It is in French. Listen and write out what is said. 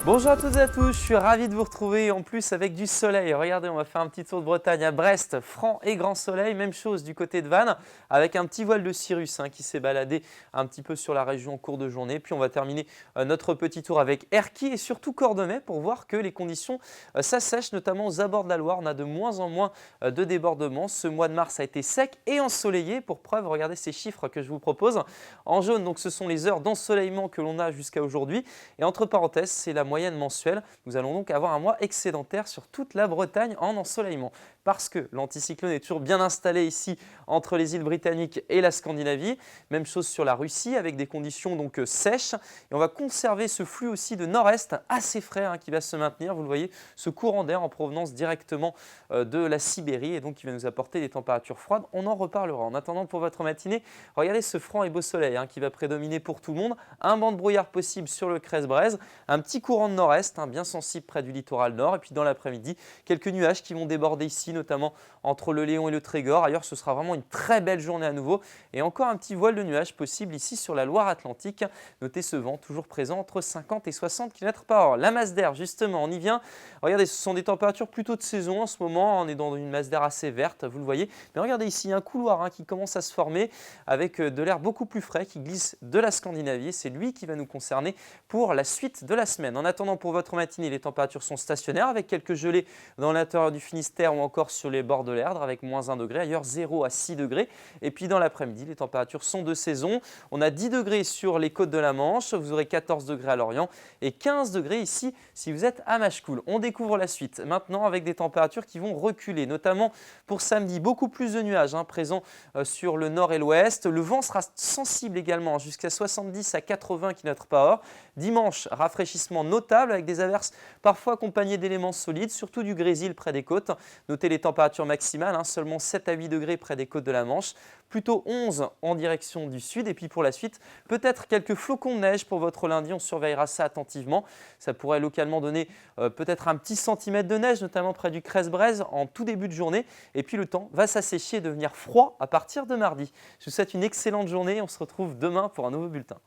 Bonjour à toutes et à tous, je suis ravi de vous retrouver en plus avec du soleil. Regardez, on va faire un petit tour de Bretagne à Brest, franc et grand soleil. Même chose du côté de Vannes avec un petit voile de cirrus qui s'est baladé un petit peu sur la région en cours de journée. Puis on va terminer notre petit tour avec Erquy et surtout Cordemais pour voir que les conditions s'assèchent, notamment aux abords de la Loire. On a de moins en moins de débordements. Ce mois de mars a été sec et ensoleillé. Pour preuve, regardez ces chiffres que je vous propose. En jaune, donc, ce sont les heures d'ensoleillement que l'on a jusqu'à aujourd'hui. Et entre parenthèses, c'est la moyenne mensuelle. Nous allons donc avoir un mois excédentaire sur toute la Bretagne en ensoleillement. Parce que l'anticyclone est toujours bien installé ici entre les îles britanniques et la Scandinavie. Même chose sur la Russie avec des conditions donc sèches. Et on va conserver ce flux aussi de nord-est assez frais qui va se maintenir. Vous le voyez, ce courant d'air en provenance directement de la Sibérie et donc qui va nous apporter des températures froides. On en reparlera. En attendant pour votre matinée, regardez ce franc et beau soleil qui va prédominer pour tout le monde. Un banc de brouillard possible sur le Crest-Braise. Un petit courant de nord-est bien sensible près du littoral nord. Et puis dans l'après-midi, quelques nuages qui vont déborder ici, notamment entre le Léon et le Trégor. Ailleurs, ce sera vraiment une très belle journée à nouveau. Et encore un petit voile de nuages possible ici sur la Loire-Atlantique. Notez ce vent toujours présent entre 50 et 60 km/h. La masse d'air, justement, on y vient. Regardez, ce sont des températures plutôt de saison en ce moment. On est dans une masse d'air assez verte, vous le voyez. Mais regardez ici, un couloir qui commence à se former avec de l'air beaucoup plus frais qui glisse de la Scandinavie. C'est lui qui va nous concerner pour la suite de la semaine. En attendant pour votre matinée, les températures sont stationnaires avec quelques gelées dans l'intérieur du Finistère ou encore sur les bords de l'Erdre avec moins 1 degré, ailleurs 0 à 6 degrés. Et puis dans l'après-midi, les températures sont de saison. On a 10 degrés sur les côtes de la Manche, vous aurez 14 degrés à Lorient et 15 degrés ici si vous êtes à Machecoul. On découvre la suite maintenant avec des températures qui vont reculer, notamment pour samedi, beaucoup plus de nuages présents sur le nord et l'ouest. Le vent sera sensible également jusqu'à 70 à 80 km/h. Dimanche, rafraîchissement notable avec des averses parfois accompagnées d'éléments solides, surtout du grésil près des côtes. Notez les températures maximales, seulement 7 à 8 degrés près des côtes de la Manche, plutôt 11 en direction du sud. Et puis pour la suite, peut-être quelques flocons de neige pour votre lundi, on surveillera ça attentivement. Ça pourrait localement donner peut-être un petit centimètre de neige, notamment près du Crest-Braise en tout début de journée. Et puis le temps va s'assécher et devenir froid à partir de mardi. Je vous souhaite une excellente journée, on se retrouve demain pour un nouveau bulletin.